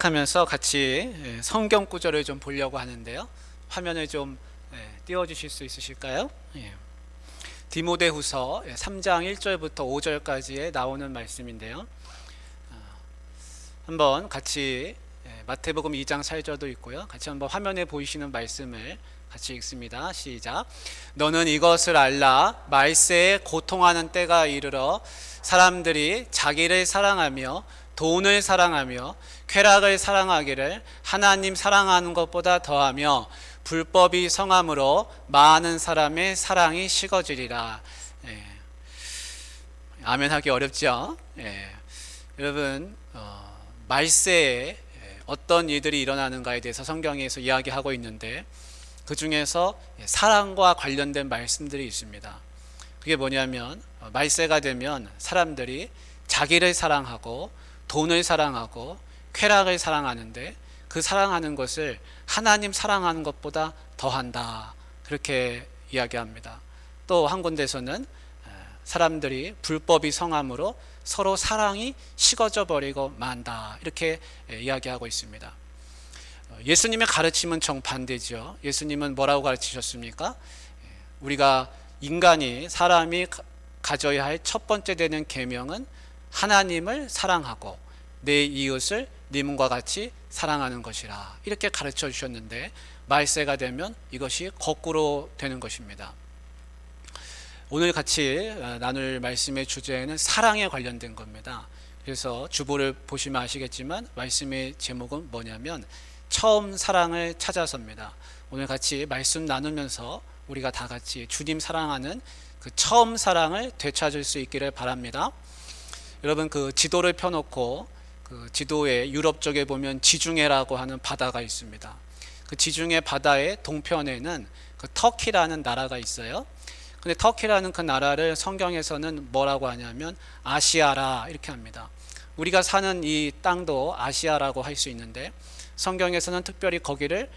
하면서 같이 성경 구절을 좀 보려고 하는데요. 화면을 좀 띄워주실 수 있으실까요? 디모데후서 3장 1절부터 5절까지에 나오는 말씀인데요. 한번 같이 마태복음 2장 4절도 있고요. 같이 한번 화면에 보이시는 말씀을 같이 읽습니다. 시작. 너는 이것을 알라. 말세에 고통하는 때가 이르러 사람들이 자기를 사랑하며 돈을 사랑하며 쾌락을 사랑하기를 하나님 사랑하는 것보다 더하며 불법이 성함으로 많은 사람의 사랑이 식어지리라. 아멘 하기 어렵죠. 여러분, 말세에 어떤 일들이 일어나는가에 대해서 성경에서 이야기하고 있는데, 그 중에서 사랑과 관련된 말씀들이 있습니다. 그게 뭐냐면, 말세가 되면 사람들이 자기를 사랑하고 돈을 사랑하고 쾌락을 사랑하는데, 그 사랑하는 것을 하나님 사랑하는 것보다 더한다, 그렇게 이야기합니다. 또 한 군데서는 사람들이 불법이 성함으로 서로 사랑이 식어져 버리고 만다, 이렇게 이야기하고 있습니다. 예수님의 가르침은 정반대죠. 예수님은 뭐라고 가르치셨습니까? 우리가 인간이, 사람이 가져야 할 첫 번째 되는 계명은 하나님을 사랑하고 내 이웃을 네 몸과 같이 사랑하는 것이라, 이렇게 가르쳐 주셨는데, 말세가 되면 이것이 거꾸로 되는 것입니다. 오늘 같이 나눌 말씀의 주제는 사랑에 관련된 겁니다. 그래서 주보를 보시면 아시겠지만 말씀의 제목은 뭐냐면 처음 사랑을 찾아서입니다. 오늘 같이 말씀 나누면서 우리가 다 같이 주님 사랑하는 그 처음 사랑을 되찾을 수 있기를 바랍니다. 여러분, 그 지도를 펴놓고 그 지도의 유럽 쪽에 보면 지중해라고 하는 바다가 있습니다. 그 지중해 바다의 동편에는 그 터키라는 나라가 있어요. 근데 터키라는 그 나라를 성경에서는 뭐라고 하냐면 아시아라, 이렇게 합니다. 우리가 사는 이 땅도 아시아라고 할 수 있는데, 성경에서는 특별히 거기를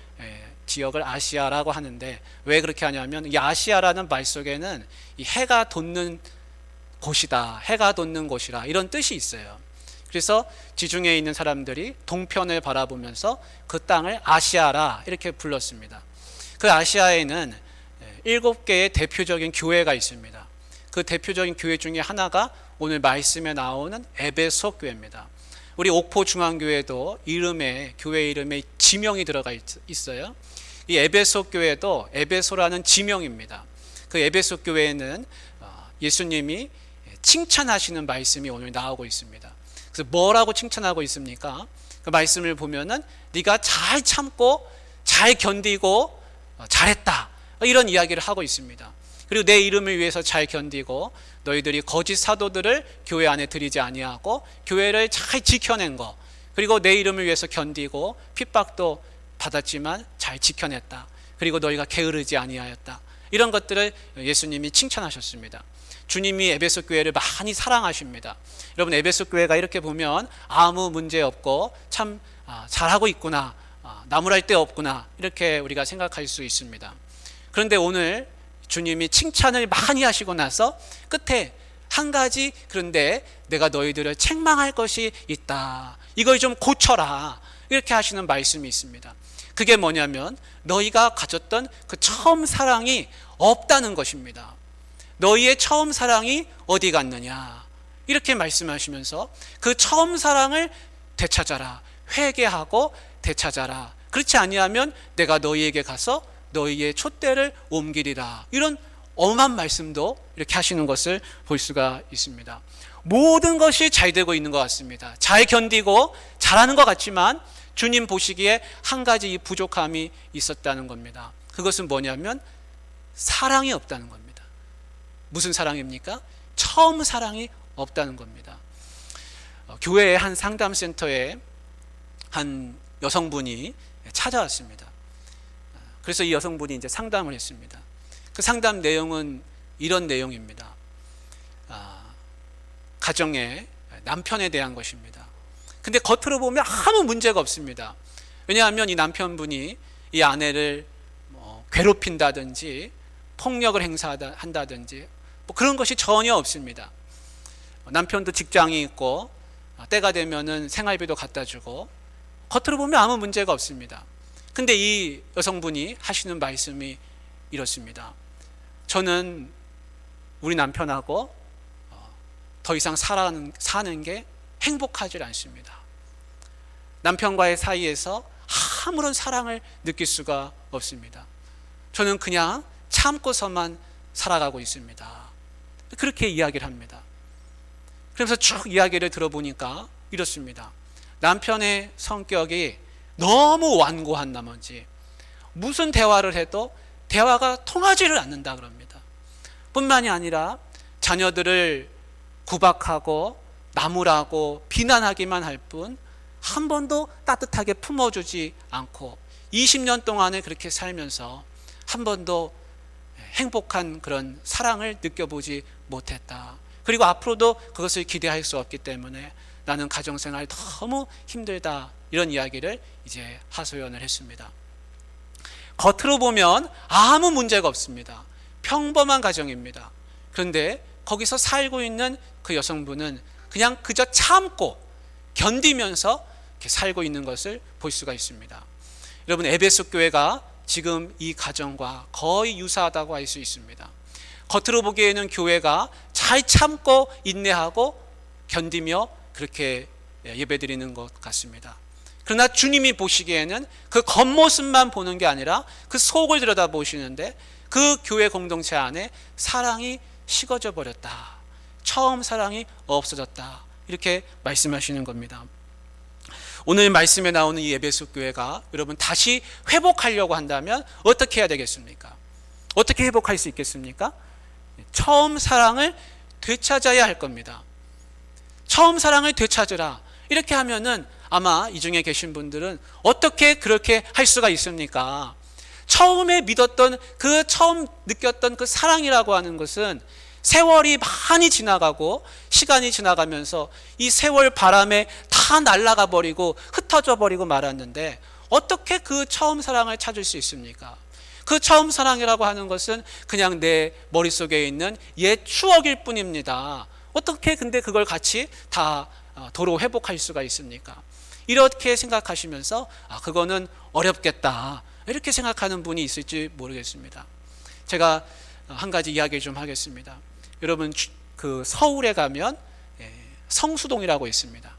지역을 아시아라고 하는데, 왜 그렇게 하냐면 이 아시아라는 말 속에는 이 해가 돋는 곳이다, 해가 돋는 곳이라, 이런 뜻이 있어요. 그래서 지중해에 있는 사람들이 동편을 바라보면서 그 땅을 아시아라, 이렇게 불렀습니다. 그 아시아에는 7개의 대표적인 교회가 있습니다. 그 대표적인 교회 중에 하나가 오늘 말씀에 나오는 에베소 교회입니다. 우리 옥포 중앙교회도 이름에, 교회 이름에 지명이 들어가 있어요. 이 에베소 교회도 에베소라는 지명입니다. 그 에베소 교회에는 예수님이 칭찬하시는 말씀이 오늘 나오고 있습니다. 그래서 뭐라고 칭찬하고 있습니까? 그 말씀을 보면은 네가 잘 참고 잘 견디고 잘했다, 이런 이야기를 하고 있습니다. 그리고 내 이름을 위해서 잘 견디고 너희들이 거짓 사도들을 교회 안에 들이지 아니하고 교회를 잘 지켜낸 거, 그리고 내 이름을 위해서 견디고 핍박도 받았지만 잘 지켜냈다, 그리고 너희가 게으르지 아니하였다, 이런 것들을 예수님이 칭찬하셨습니다. 주님이 에베소 교회를 많이 사랑하십니다. 여러분, 에베소 교회가 이렇게 보면 아무 문제 없고 참 잘하고 있구나, 나무랄 데 없구나, 이렇게 우리가 생각할 수 있습니다. 그런데 오늘 주님이 칭찬을 많이 하시고 나서 끝에 한 가지, 그런데 내가 너희들을 책망할 것이 있다, 이걸 좀 고쳐라, 이렇게 하시는 말씀이 있습니다. 그게 뭐냐면 너희가 가졌던 그 처음 사랑이 없다는 것입니다. 너희의 처음 사랑이 어디 갔느냐, 이렇게 말씀하시면서 그 처음 사랑을 되찾아라, 회개하고 되찾아라, 그렇지 아니하면 내가 너희에게 가서 너희의 촛대를 옮기리라, 이런 엄한 말씀도 이렇게 하시는 것을 볼 수가 있습니다. 모든 것이 잘 되고 있는 것 같습니다. 잘 견디고 잘하는 것 같지만 주님 보시기에 한 가지 이 부족함이 있었다는 겁니다. 그것은 뭐냐면 사랑이 없다는 겁니다. 무슨 사랑입니까? 처음 사랑이 없다는 겁니다. 교회의 한 상담센터에 한 여성분이 찾아왔습니다. 그래서 이 여성분이 이제 상담을 했습니다. 그 상담 내용은 이런 내용입니다. 가정에 남편에 대한 것입니다. 근데 겉으로 보면 아무 문제가 없습니다. 왜냐하면 이 남편분이 이 아내를 괴롭힌다든지 폭력을 행사한다든지 뭐 그런 것이 전혀 없습니다. 남편도 직장이 있고 때가 되면은 생활비도 갖다 주고 겉으로 보면 아무 문제가 없습니다. 근데 이 여성분이 하시는 말씀이 이렇습니다. 저는 우리 남편하고 더 이상 사는 게 행복하지 않습니다. 남편과의 사이에서 아무런 사랑을 느낄 수가 없습니다. 저는 그냥 참고서만 살아가고 있습니다. 그렇게 이야기를 합니다. 그러면서 쭉 이야기를 들어보니까 이렇습니다. 남편의 성격이 너무 완고한 나머지 무슨 대화를 해도 대화가 통하지를 않는다 그럽니다. 뿐만이 아니라 자녀들을 구박하고 나무라고 비난하기만 할 뿐 한 번도 따뜻하게 품어주지 않고 20년 동안에 그렇게 살면서 한 번도 행복한 그런 사랑을 느껴보지 못했다. 그리고 앞으로도 그것을 기대할 수 없기 때문에 나는 가정생활 너무 힘들다. 이런 이야기를 이제 하소연을 했습니다. 겉으로 보면 아무 문제가 없습니다. 평범한 가정입니다. 그런데 거기서 살고 있는 그 여성분은 그냥 그저 참고 견디면서 이렇게 살고 있는 것을 볼 수가 있습니다. 여러분, 에베소 교회가 지금 이 가정과 거의 유사하다고 할 수 있습니다. 겉으로 보기에는 교회가 잘 참고 인내하고 견디며 그렇게 예배드리는 것 같습니다. 그러나 주님이 보시기에는 그 겉모습만 보는 게 아니라 그 속을 들여다보시는데 그 교회 공동체 안에 사랑이 식어져 버렸다. 처음 사랑이 없어졌다. 이렇게 말씀하시는 겁니다. 오늘 말씀에 나오는 이 에베소 교회가 여러분 다시 회복하려고 한다면 어떻게 해야 되겠습니까? 어떻게 회복할 수 있겠습니까? 처음 사랑을 되찾아야 할 겁니다. 처음 사랑을 되찾으라. 이렇게 하면은 아마 이 중에 계신 분들은 어떻게 그렇게 할 수가 있습니까? 처음에 믿었던 그 처음 느꼈던 그 사랑이라고 하는 것은 세월이 많이 지나가고 시간이 지나가면서 이 세월 바람에 다 날아가 버리고 흩어져 버리고 말았는데 어떻게 그 처음 사랑을 찾을 수 있습니까? 그 처음 사랑이라고 하는 것은 그냥 내 머릿속에 있는 옛 추억일 뿐입니다. 어떻게 근데 그걸 같이 다 도로 회복할 수가 있습니까? 이렇게 생각하시면서 그거는 어렵겠다 이렇게 생각하는 분이 있을지 모르겠습니다. 제가 한 가지 이야기 좀 하겠습니다. 여러분, 그 서울에 가면 성수동이라고 있습니다.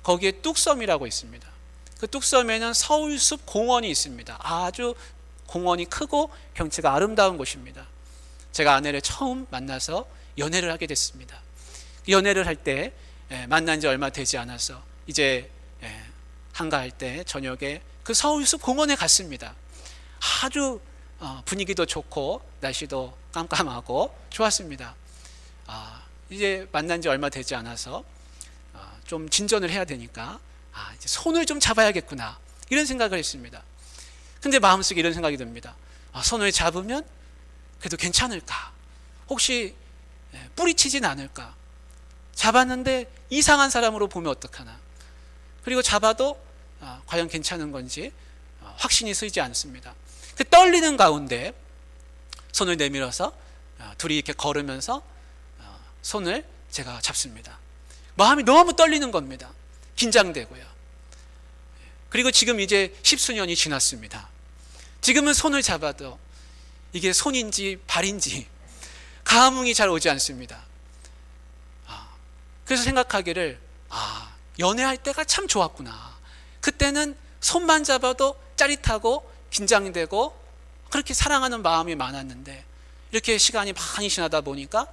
거기에 뚝섬이라고 있습니다. 그 뚝섬에는 서울숲 공원이 있습니다. 아주 공원이 크고 경치가 아름다운 곳입니다. 제가 아내를 처음 만나서 연애를 하게 됐습니다. 연애를 할 때 만난 지 얼마 되지 않아서 이제 한가할 때 저녁에 그 서울숲 공원에 갔습니다. 아주 분위기도 좋고 날씨도 깜깜하고 좋았습니다. 이제 만난 지 얼마 되지 않아서 좀 진전을 해야 되니까 이제 손을 좀 잡아야겠구나 이런 생각을 했습니다. 근데 마음속에 이런 생각이 듭니다. 손을 잡으면 그래도 괜찮을까? 혹시 뿌리치진 않을까? 잡았는데 이상한 사람으로 보면 어떡하나? 그리고 잡아도 과연 괜찮은 건지 확신이 서지 않습니다. 그 떨리는 가운데 손을 내밀어서 둘이 이렇게 걸으면서 손을 제가 잡습니다. 마음이 너무 떨리는 겁니다. 긴장되고요. 그리고 지금 이제 10수년이 지났습니다. 지금은 손을 잡아도 이게 손인지 발인지 감흥이 잘 오지 않습니다. 그래서 생각하기를 연애할 때가 참 좋았구나. 그때는 손만 잡아도 짜릿하고 긴장되고 그렇게 사랑하는 마음이 많았는데 이렇게 시간이 많이 지나다 보니까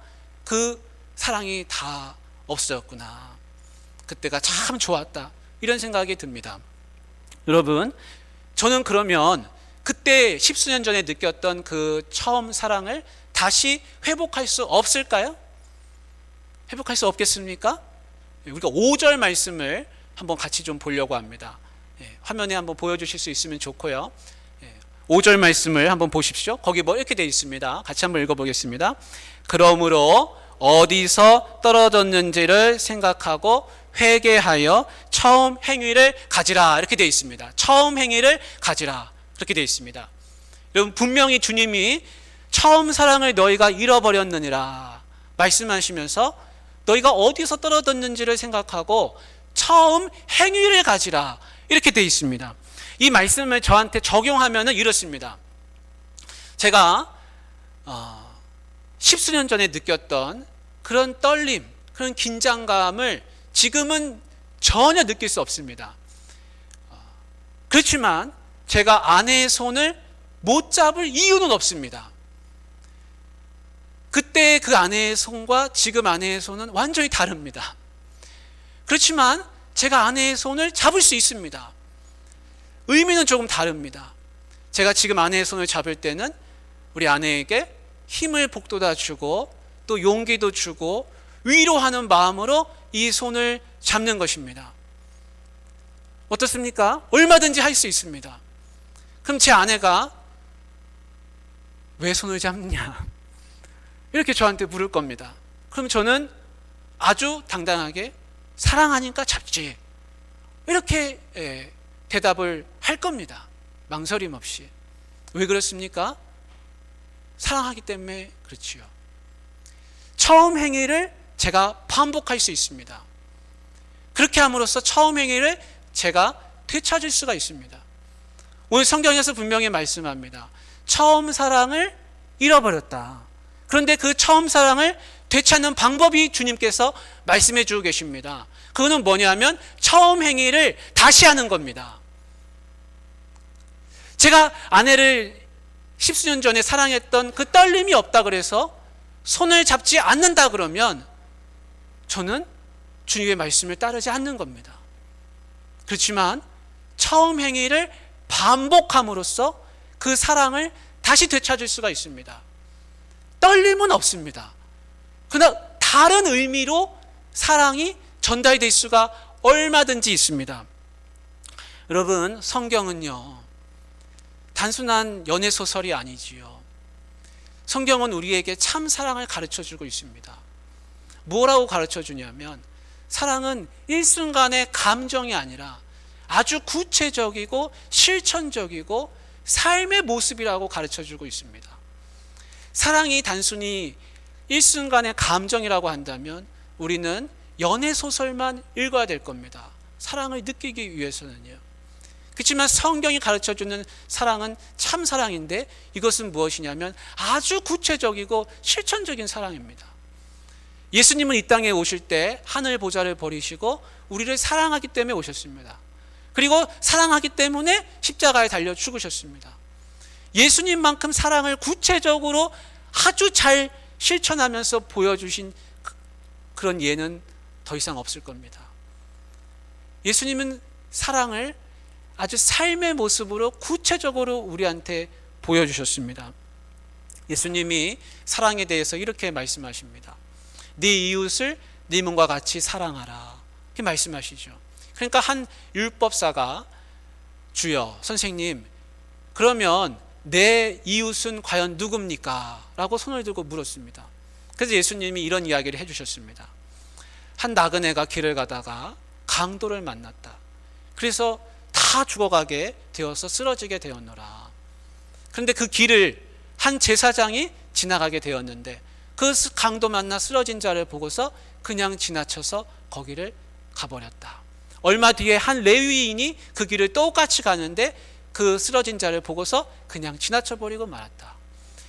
그 사랑이 다 없어졌구나. 그때가 참 좋았다. 이런 생각이 듭니다. 여러분, 저는 그러면 그때 10수년 전에 느꼈던 그 처음 사랑을 다시 회복할 수 없을까요? 회복할 수 없겠습니까? 우리가 5절 말씀을 한번 같이 좀 보려고 합니다. 화면에 한번 보여주실 수 있으면 좋고요. 5절 말씀을 한번 보십시오. 거기 뭐 이렇게 되어 있습니다. 같이 한번 읽어보겠습니다. 그러므로 어디서 떨어졌는지를 생각하고 회개하여 처음 행위를 가지라. 이렇게 되어 있습니다. 처음 행위를 가지라. 그렇게 되어 있습니다. 여러분, 분명히 주님이 처음 사랑을 너희가 잃어버렸느니라 말씀하시면서 너희가 어디서 떨어졌는지를 생각하고 처음 행위를 가지라 이렇게 돼 있습니다. 이 말씀을 저한테 적용하면 이렇습니다. 제가 십수년 전에 느꼈던 그런 떨림, 그런 긴장감을 지금은 전혀 느낄 수 없습니다. 그렇지만 제가 아내의 손을 못 잡을 이유는 없습니다. 그때 그 아내의 손과 지금 아내의 손은 완전히 다릅니다. 그렇지만 제가 아내의 손을 잡을 수 있습니다. 의미는 조금 다릅니다. 제가 지금 아내의 손을 잡을 때는 우리 아내에게 힘을 북돋아 주고 또 용기도 주고 위로하는 마음으로 이 손을 잡는 것입니다. 어떻습니까? 얼마든지 할 수 있습니다. 그럼 제 아내가 왜 손을 잡느냐? 이렇게 저한테 물을 겁니다. 그럼 저는 아주 당당하게 사랑하니까 잡지, 이렇게 대답을 할 겁니다. 망설임 없이. 왜 그렇습니까? 사랑하기 때문에 그렇지요. 처음 행위를 제가 반복할 수 있습니다. 그렇게 함으로써 처음 행위를 제가 되찾을 수가 있습니다. 오늘 성경에서 분명히 말씀합니다. 처음 사랑을 잃어버렸다. 그런데 그 처음 사랑을 되찾는 방법이 주님께서 말씀해 주고 계십니다. 그거는 뭐냐면 처음 행위를 다시 하는 겁니다. 제가 아내를 십수년 전에 사랑했던 그 떨림이 없다 그래서 손을 잡지 않는다 그러면 저는 주님의 말씀을 따르지 않는 겁니다. 그렇지만 처음 행위를 반복함으로써 그 사랑을 다시 되찾을 수가 있습니다. 떨림은 없습니다. 그러나 다른 의미로 사랑이 전달될 수가 얼마든지 있습니다. 여러분, 성경은요 단순한 연애소설이 아니지요. 성경은 우리에게 참 사랑을 가르쳐주고 있습니다. 뭐라고 가르쳐주냐면 사랑은 일순간의 감정이 아니라 아주 구체적이고 실천적이고 삶의 모습이라고 가르쳐주고 있습니다. 사랑이 단순히 일순간의 감정이라고 한다면 우리는 연애소설만 읽어야 될 겁니다. 사랑을 느끼기 위해서는요. 그렇지만 성경이 가르쳐주는 사랑은 참 사랑인데 이것은 무엇이냐면 아주 구체적이고 실천적인 사랑입니다. 예수님은 이 땅에 오실 때 하늘 보좌를 버리시고 우리를 사랑하기 때문에 오셨습니다. 그리고 사랑하기 때문에 십자가에 달려 죽으셨습니다. 예수님만큼 사랑을 구체적으로 아주 잘 실천하면서 보여주신 그런 예는 더 이상 없을 겁니다. 예수님은 사랑을 아주 삶의 모습으로 구체적으로 우리한테 보여주셨습니다. 예수님이 사랑에 대해서 이렇게 말씀하십니다. 네 이웃을 네 몸과 같이 사랑하라, 이렇게 말씀하시죠. 그러니까 한 율법사가 주여, 선생님, 그러면 내 이웃은 과연 누굽니까? 라고 손을 들고 물었습니다. 그래서 예수님이 이런 이야기를 해주셨습니다. 한 나그네가 길을 가다가 강도를 만났다. 그래서 다 죽어가게 되어서 쓰러지게 되었노라. 그런데 그 길을 한 제사장이 지나가게 되었는데 그 강도 만나 쓰러진 자를 보고서 그냥 지나쳐서 거기를 가버렸다. 얼마 뒤에 한 레위인이 그 길을 똑같이 가는데 그 쓰러진 자를 보고서 그냥 지나쳐버리고 말았다.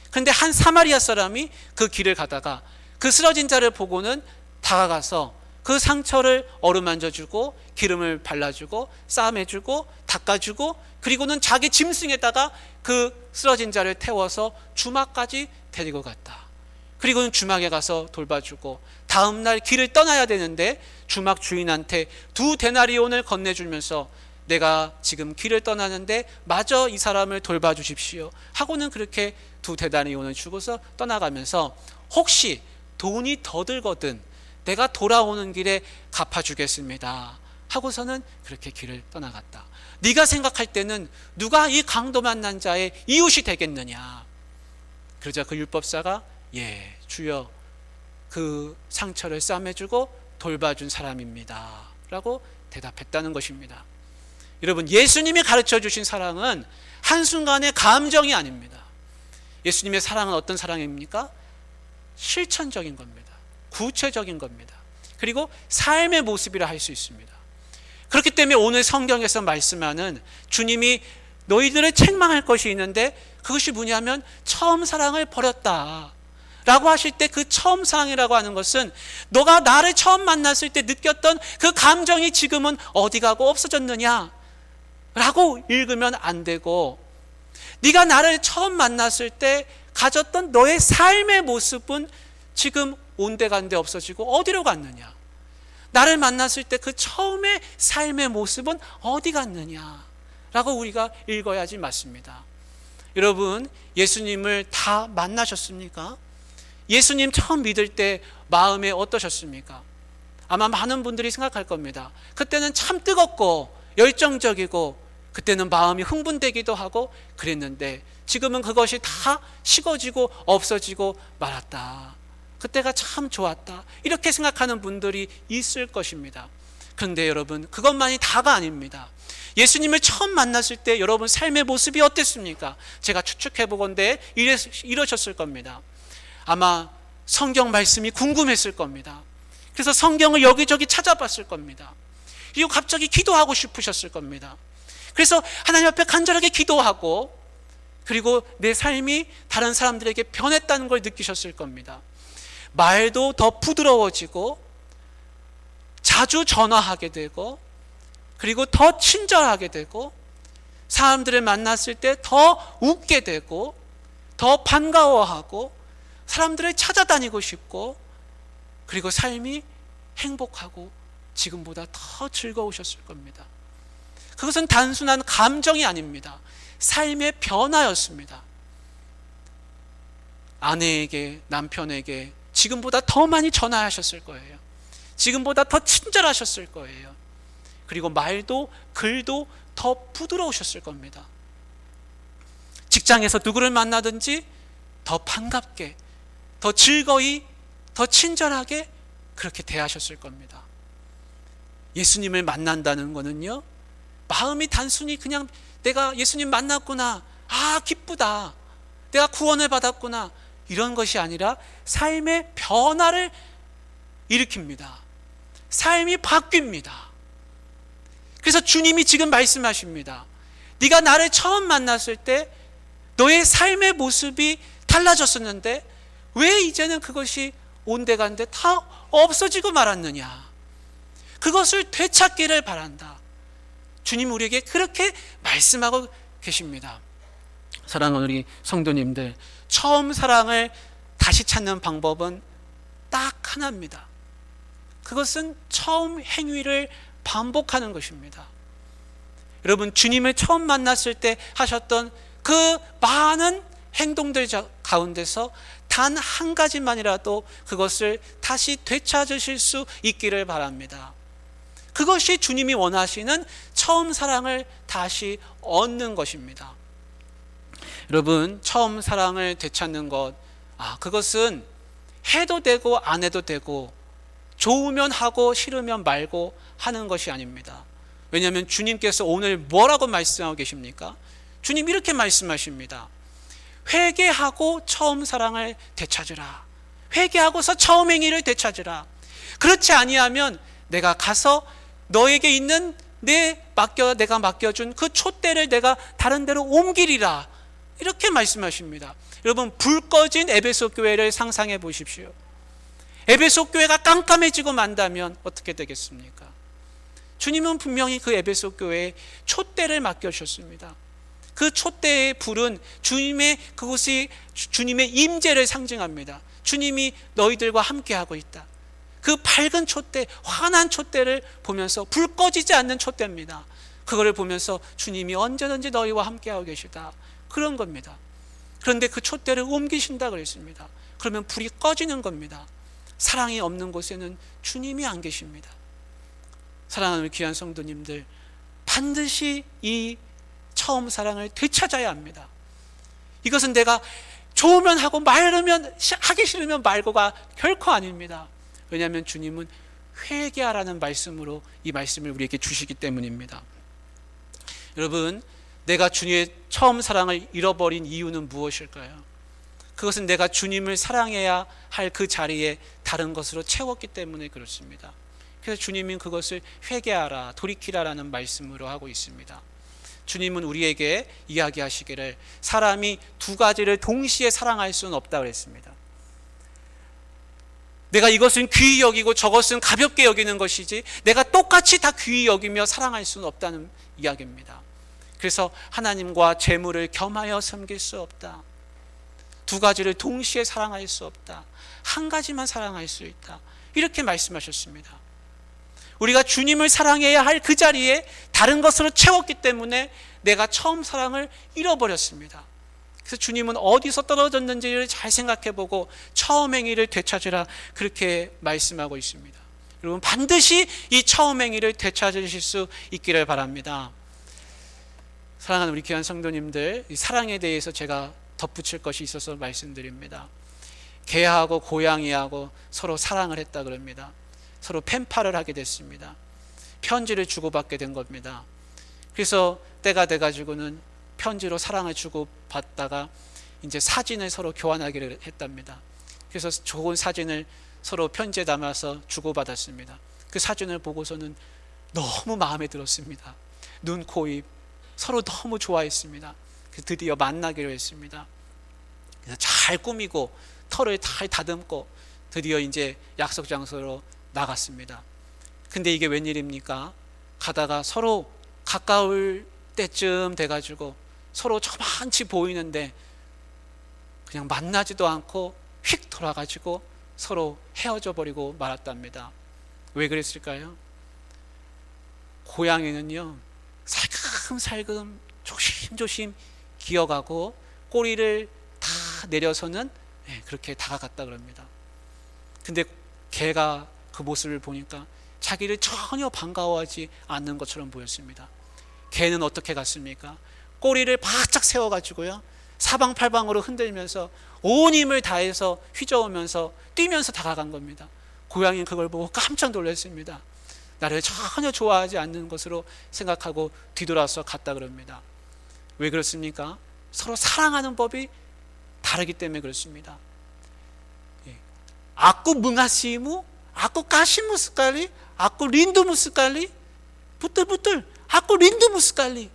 그런데 한 사마리아 사람이 그 길을 가다가 그 쓰러진 자를 보고는 다가가서 그 상처를 어루만져주고 기름을 발라주고 싸매주고 닦아주고 그리고는 자기 짐승에다가 그 쓰러진 자를 태워서 주막까지 데리고 갔다. 그리고는 주막에 가서 돌봐주고 다음날 길을 떠나야 되는데 주막 주인한테 2데나리온을 건네주면서 내가 지금 길을 떠나는데 마저 이 사람을 돌봐주십시오 하고는 그렇게 2데나리온을 주고서 떠나가면서 혹시 돈이 더 들거든 내가 돌아오는 길에 갚아주겠습니다 하고서는 그렇게 길을 떠나갔다. 네가 생각할 때는 누가 이 강도 만난 자의 이웃이 되겠느냐? 그러자 그 율법사가 예, 주여 그 상처를 싸매주고 돌봐준 사람입니다 라고 대답했다는 것입니다. 여러분, 예수님이 가르쳐 주신 사랑은 한순간의 감정이 아닙니다. 예수님의 사랑은 어떤 사랑입니까? 실천적인 겁니다. 구체적인 겁니다. 그리고 삶의 모습이라 할 수 있습니다. 그렇기 때문에 오늘 성경에서 말씀하는 주님이 너희들을 책망할 것이 있는데 그것이 뭐냐면 처음 사랑을 버렸다 라고 하실 때 그 처음 사랑이라고 하는 것은 너가 나를 처음 만났을 때 느꼈던 그 감정이 지금은 어디 가고 없어졌느냐 라고 읽으면 안 되고, 네가 나를 처음 만났을 때 가졌던 너의 삶의 모습은 지금 온데간데 없어지고 어디로 갔느냐, 나를 만났을 때 그 처음의 삶의 모습은 어디 갔느냐 라고 우리가 읽어야지 맞습니다. 여러분, 예수님을 다 만나셨습니까? 예수님 처음 믿을 때 마음에 어떠셨습니까? 아마 많은 분들이 생각할 겁니다. 그때는 참 뜨겁고 열정적이고 그때는 마음이 흥분되기도 하고 그랬는데 지금은 그것이 다 식어지고 없어지고 말았다. 그때가 참 좋았다. 이렇게 생각하는 분들이 있을 것입니다. 그런데 여러분, 그것만이 다가 아닙니다. 예수님을 처음 만났을 때 여러분 삶의 모습이 어땠습니까? 제가 추측해 보건대 이러셨을 겁니다. 아마 성경 말씀이 궁금했을 겁니다. 그래서 성경을 여기저기 찾아봤을 겁니다. 그리고 갑자기 기도하고 싶으셨을 겁니다. 그래서 하나님 앞에 간절하게 기도하고, 그리고 내 삶이 다른 사람들에게 변했다는 걸 느끼셨을 겁니다. 말도 더 부드러워지고 자주 전화하게 되고, 그리고 더 친절하게 되고, 사람들을 만났을 때 더 웃게 되고 더 반가워하고 사람들을 찾아다니고 싶고, 그리고 삶이 행복하고 지금보다 더 즐거우셨을 겁니다. 그것은 단순한 감정이 아닙니다. 삶의 변화였습니다. 아내에게, 남편에게 지금보다 더 많이 전화하셨을 거예요. 지금보다 더 친절하셨을 거예요. 그리고 말도 글도 더 부드러우셨을 겁니다. 직장에서 누구를 만나든지 더 반갑게, 더 즐거이, 더 친절하게 그렇게 대하셨을 겁니다. 예수님을 만난다는 것은요, 마음이 단순히 그냥 내가 예수님 만났구나, 아 기쁘다, 내가 구원을 받았구나, 이런 것이 아니라 삶의 변화를 일으킵니다. 삶이 바뀝니다. 그래서 주님이 지금 말씀하십니다. 네가 나를 처음 만났을 때 너의 삶의 모습이 달라졌었는데 왜 이제는 그것이 온데간데 다 없어지고 말았느냐. 그것을 되찾기를 바란다. 주님 우리에게 그렇게 말씀하고 계십니다. 사랑하는 우리 성도님들, 처음 사랑을 다시 찾는 방법은 딱 하나입니다. 그것은 처음 행위를 반복하는 것입니다. 여러분, 주님을 처음 만났을 때 하셨던 그 많은 행동들 가운데서 단 한 가지만이라도 그것을 다시 되찾으실 수 있기를 바랍니다. 그것이 주님이 원하시는 처음 사랑을 다시 얻는 것입니다. 여러분, 처음 사랑을 되찾는 것, 그것은 해도 되고 안 해도 되고 좋으면 하고 싫으면 말고 하는 것이 아닙니다. 왜냐하면 주님께서 오늘 뭐라고 말씀하고 계십니까? 주님 이렇게 말씀하십니다. 회개하고 처음 사랑을 되찾으라. 회개하고서 처음 행위를 되찾으라. 그렇지 아니하면 내가 가서 너에게 있는 내가 맡겨준 그 촛대를 내가 다른 데로 옮기리라. 이렇게 말씀하십니다. 여러분, 불 꺼진 에베소 교회를 상상해 보십시오. 에베소 교회가 깜깜해지고 만다면 어떻게 되겠습니까? 주님은 분명히 그 에베소 교회에 촛대를 맡겨주셨습니다. 그 촛대의 불은 그곳이 주님의 임재를 상징합니다. 주님이 너희들과 함께하고 있다. 그 밝은 촛대, 환한 촛대를 보면서, 불 꺼지지 않는 촛대입니다. 그거를 보면서 주님이 언제든지 너희와 함께하고 계시다, 그런 겁니다. 그런데 그 촛대를 옮기신다 그랬습니다. 그러면 불이 꺼지는 겁니다. 사랑이 없는 곳에는 주님이 안 계십니다. 사랑하는 귀한 성도님들, 반드시 이 처음 사랑을 되찾아야 합니다. 이것은 내가 좋으면 하고 말하면 하기 싫으면 말고가 결코 아닙니다. 왜냐하면 주님은 회개하라는 말씀으로 이 말씀을 우리에게 주시기 때문입니다. 여러분, 내가 주님의 처음 사랑을 잃어버린 이유는 무엇일까요? 그것은 내가 주님을 사랑해야 할 그 자리에 다른 것으로 채웠기 때문에 그렇습니다. 그래서 주님은 그것을 회개하라, 돌이키라라는 말씀으로 하고 있습니다. 주님은 우리에게 이야기하시기를 사람이 두 가지를 동시에 사랑할 수는 없다 그랬습니다. 내가 이것은 귀히 여기고 저것은 가볍게 여기는 것이지 내가 똑같이 다 귀히 여기며 사랑할 수는 없다는 이야기입니다. 그래서 하나님과 재물을 겸하여 섬길 수 없다. 두 가지를 동시에 사랑할 수 없다. 한 가지만 사랑할 수 있다. 이렇게 말씀하셨습니다. 우리가 주님을 사랑해야 할 그 자리에 다른 것으로 채웠기 때문에 내가 처음 사랑을 잃어버렸습니다. 그래서 주님은 어디서 떨어졌는지를 잘 생각해보고 처음 행위를 되찾으라 그렇게 말씀하고 있습니다. 여러분 반드시 이 처음 행위를 되찾으실 수 있기를 바랍니다. 사랑하는 우리 귀한 성도님들, 이 사랑에 대해서 제가 덧붙일 것이 있어서 말씀드립니다. 개하고 고양이하고 서로 사랑을 했다 그럽니다. 서로 펜팔을 하게 됐습니다. 편지를 주고받게 된 겁니다. 그래서 때가 돼가지고는 편지로 사랑을 주고받다가 이제 사진을 서로 교환하기를 했답니다. 그래서 좋은 사진을 서로 편지에 담아서 주고받았습니다. 그 사진을 보고서는 너무 마음에 들었습니다. 눈, 코, 입 서로 너무 좋아했습니다. 그래서 드디어 만나기로 했습니다. 그래서 잘 꾸미고 털을 잘 다듬고 드디어 이제 약속 장소로 나갔습니다. 근데 이게 웬일입니까? 가다가 서로 가까울 때쯤 돼가지고 서로 저만치 보이는데 그냥 만나지도 않고 휙 돌아가지고 서로 헤어져 버리고 말았답니다. 왜 그랬을까요? 고양이는요 살금살금 조심조심 기어가고 꼬리를 다 내려서는 그렇게 다가갔다 그럽니다. 근데 개가 그 모습을 보니까 자기를 전혀 반가워하지 않는 것처럼 보였습니다. 개는 어떻게 갔습니까? 꼬리를 바짝 세워가지고요 사방팔방으로 흔들면서 온 힘을 다해서 휘저으면서 뛰면서 다가간 겁니다. 고양이는 그걸 보고 깜짝 놀랐습니다. 나를 전혀 좋아하지 않는 것으로 생각하고 뒤돌아서 갔다 그럽니다. 왜 그렇습니까? 서로 사랑하는 법이 다르기 때문에 그렇습니다. Aku mengasihimu, aku kasihmu sekali, aku rindumu sekali. Betul-betul, aku rindumu sekali.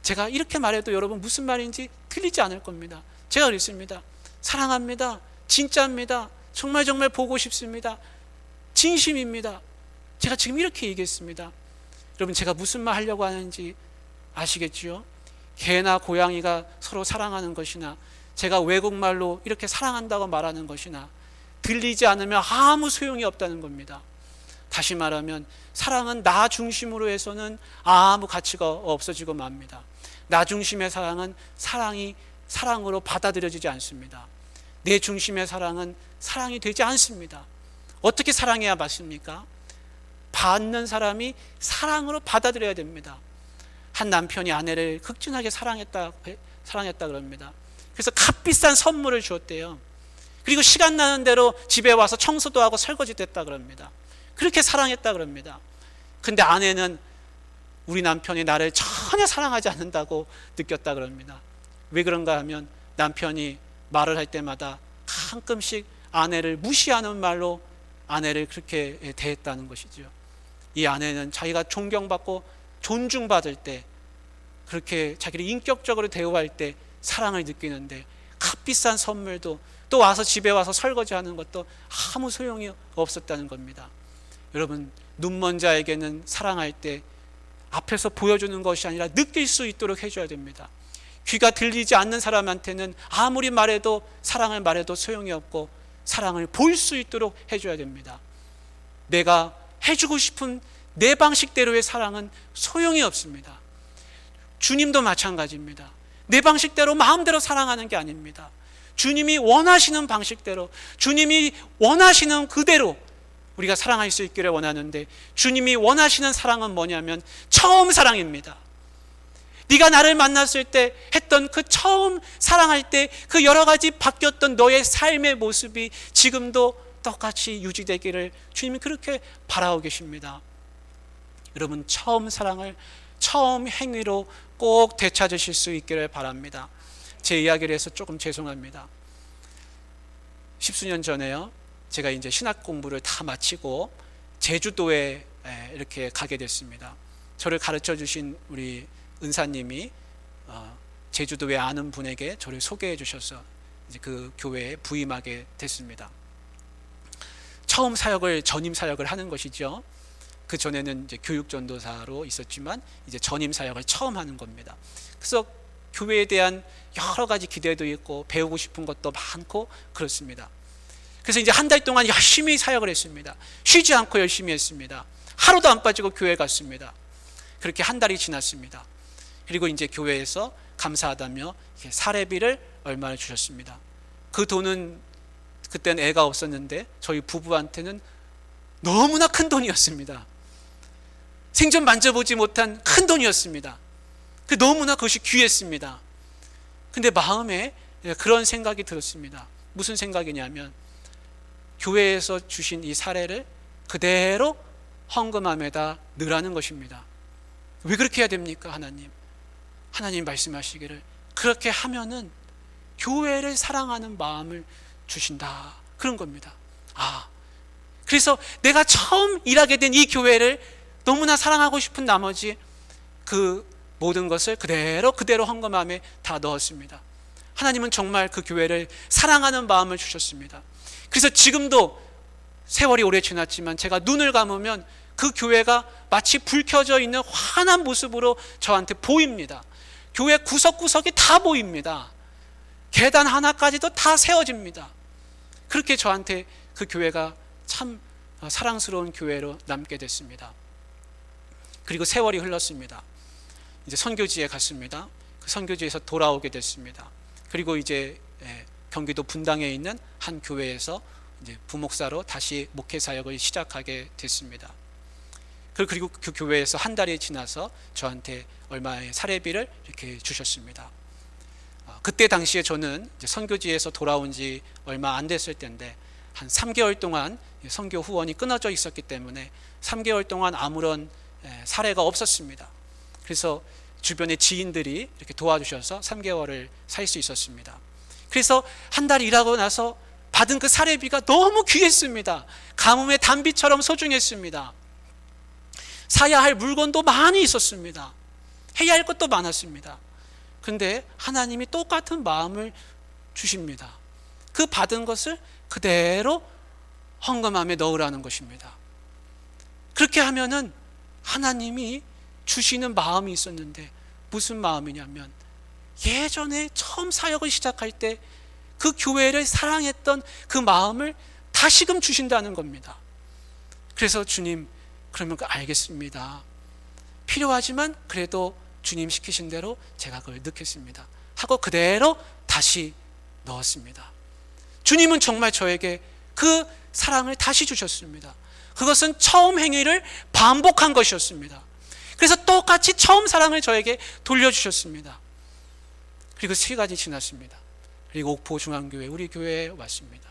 제가 이렇게 말해도 여러분 무슨 말인지 틀리지 않을 겁니다. 제가 그랬습니다. 사랑합니다. 진짜입니다. 정말 정말 보고 싶습니다. 진심입니다. 제가 지금 이렇게 얘기했습니다. 여러분 제가 무슨 말 하려고 하는지 아시겠지요? 개나 고양이가 서로 사랑하는 것이나 제가 외국말로 이렇게 사랑한다고 말하는 것이나 들리지 않으면 아무 소용이 없다는 겁니다. 다시 말하면 사랑은 나 중심으로 해서는 아무 가치가 없어지고 맙니다. 나 중심의 사랑은 사랑으로 받아들여지지 않습니다. 내 중심의 사랑은 사랑이 되지 않습니다. 어떻게 사랑해야 맞습니까? 받는 사람이 사랑으로 받아들여야 됩니다. 한 남편이 아내를 극진하게 사랑했다 그럽니다. 그래서 값비싼 선물을 주었대요. 그리고 시간 나는 대로 집에 와서 청소도 하고 설거지도 했다 그럽니다. 그렇게 사랑했다 그럽니다. 근데 아내는 우리 남편이 나를 전혀 사랑하지 않는다고 느꼈다 그럽니다. 왜 그런가 하면 남편이 말을 할 때마다 가끔씩 아내를 무시하는 말로 아내를 그렇게 대했다는 것이죠. 이 아내는 자기가 존경받고 존중받을 때, 그렇게 자기를 인격적으로 대우할 때 사랑을 느끼는데 값비싼 선물도 또 와서 집에 와서 설거지하는 것도 아무 소용이 없었다는 겁니다. 여러분 눈먼 자에게는 사랑할 때 앞에서 보여주는 것이 아니라 느낄 수 있도록 해줘야 됩니다. 귀가 들리지 않는 사람한테는 아무리 말해도 사랑을 말해도 소용이 없고 사랑을 볼 수 있도록 해줘야 됩니다. 내가 해주고 싶은 내 방식대로의 사랑은 소용이 없습니다. 주님도 마찬가지입니다. 내 방식대로 마음대로 사랑하는 게 아닙니다. 주님이 원하시는 방식대로, 주님이 원하시는 그대로 우리가 사랑할 수 있기를 원하는데, 주님이 원하시는 사랑은 뭐냐면 처음 사랑입니다. 네가 나를 만났을 때 했던 그 처음 사랑할 때 그 여러 가지 바뀌었던 너의 삶의 모습이 지금도 똑같이 유지되기를 주님이 그렇게 바라고 계십니다. 여러분 처음 사랑을 처음 행위로 꼭 되찾으실 수 있기를 바랍니다. 제 이야기를 해서 조금 죄송합니다. 10수년 전에요, 제가 이제 신학 공부를 다 마치고 제주도에 이렇게 가게 됐습니다. 저를 가르쳐 주신 우리 은사님이 제주도에 아는 분에게 저를 소개해 주셔서 이제 그 교회에 부임하게 됐습니다. 처음 사역을 전임 사역을 하는 것이죠. 그 전에는 이제 교육 전도사로 있었지만 이제 전임 사역을 처음 하는 겁니다. 그래서 교회에 대한 여러 가지 기대도 있고 배우고 싶은 것도 많고 그렇습니다. 그래서 이제 한 달 동안 열심히 사역을 했습니다. 쉬지 않고 열심히 했습니다. 하루도 안 빠지고 교회 갔습니다. 그렇게 한 달이 지났습니다. 그리고 이제 교회에서 감사하다며 사례비를 얼마를 주셨습니다. 그 돈은 그때는 애가 없었는데 저희 부부한테는 너무나 큰 돈이었습니다. 생전 만져보지 못한 큰 돈이었습니다. 너무나 그것이 귀했습니다. 근데 마음에 그런 생각이 들었습니다. 무슨 생각이냐면 교회에서 주신 이 사례를 그대로 헌금함에다 넣으라는 것입니다. 왜 그렇게 해야 됩니까? 하나님 말씀하시기를 그렇게 하면은 교회를 사랑하는 마음을 주신다, 그런 겁니다. 그래서 내가 처음 일하게 된 이 교회를 너무나 사랑하고 싶은 나머지 그 모든 것을 그대로 헌금함에 다 넣었습니다. 하나님은 정말 그 교회를 사랑하는 마음을 주셨습니다. 그래서 지금도 세월이 오래 지났지만 제가 눈을 감으면 그 교회가 마치 불 켜져 있는 환한 모습으로 저한테 보입니다. 교회 구석구석이 다 보입니다. 계단 하나까지도 다 세워집니다. 그렇게 저한테 그 교회가 참 사랑스러운 교회로 남게 됐습니다. 그리고 세월이 흘렀습니다. 이제 선교지에 갔습니다. 그 선교지에서 돌아오게 됐습니다. 그리고 이제 경기도 분당에 있는 한 교회에서 이제 부목사로 다시 목회 사역을 시작하게 됐습니다. 그리고 그 교회에서 한 달이 지나서 저한테 얼마의 사례비를 이렇게 주셨습니다. 그때 당시에 저는 이제 선교지에서 돌아온 지 얼마 안 됐을 때인데 한 3개월 동안 선교 후원이 끊어져 있었기 때문에 3개월 동안 아무런 사례가 없었습니다. 그래서 주변의 지인들이 이렇게 도와주셔서 3개월을 살 수 있었습니다. 그래서 한 달 일하고 나서 받은 그 사례비가 너무 귀했습니다. 가뭄의 단비처럼 소중했습니다. 사야 할 물건도 많이 있었습니다. 해야 할 것도 많았습니다. 그런데 하나님이 똑같은 마음을 주십니다. 그 받은 것을 그대로 헌금함에 넣으라는 것입니다. 그렇게 하면은 하나님이 주시는 마음이 있었는데 무슨 마음이냐면 예전에 처음 사역을 시작할 때 그 교회를 사랑했던 그 마음을 다시금 주신다는 겁니다. 그래서 주님, 그러면 알겠습니다. 필요하지만 그래도 주님 시키신 대로 제가 그걸 넣겠습니다 하고 그대로 다시 넣었습니다. 주님은 정말 저에게 그 사랑을 다시 주셨습니다. 그것은 처음 행위를 반복한 것이었습니다. 그래서 똑같이 처음 사랑을 저에게 돌려주셨습니다. 그리고 3가지 지났습니다. 그리고 옥포 중앙교회 우리 교회에 왔습니다.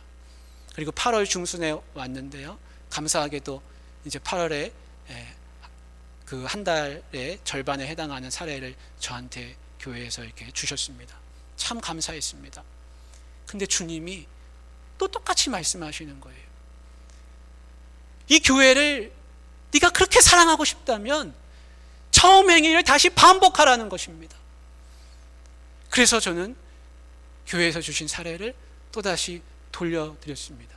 그리고 8월 중순에 왔는데요, 감사하게도 이제 8월에 그 한 달의 절반에 해당하는 사례를 저한테 교회에서 이렇게 주셨습니다. 참 감사했습니다. 근데 주님이 또 똑같이 말씀하시는 거예요. 이 교회를 네가 그렇게 사랑하고 싶다면 처음 행위를 다시 반복하라는 것입니다. 그래서 저는 교회에서 주신 사례를 또다시 돌려드렸습니다.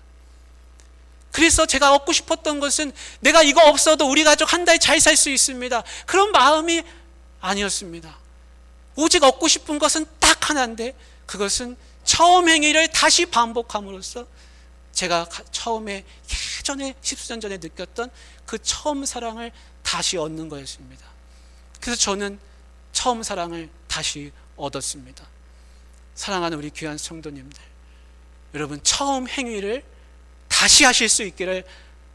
그래서 제가 얻고 싶었던 것은 내가 이거 없어도 우리 가족 한 달 잘 살 수 있습니다, 그런 마음이 아니었습니다. 오직 얻고 싶은 것은 딱 하나인데 그것은 처음 행위를 다시 반복함으로써 제가 처음에 예전에 10수년 전에 느꼈던 그 처음 사랑을 다시 얻는 거였습니다. 그래서 저는 처음 사랑을 다시 얻었습니다. 사랑하는 우리 귀한 성도님들, 여러분 처음 행위를 다시 하실 수 있기를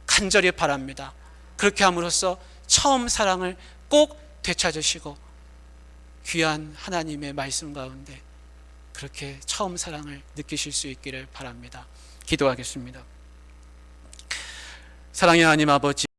간절히 바랍니다. 그렇게 함으로써 처음 사랑을 꼭 되찾으시고 귀한 하나님의 말씀 가운데 그렇게 처음 사랑을 느끼실 수 있기를 바랍니다. 기도하겠습니다. 사랑의 하나님 아버지,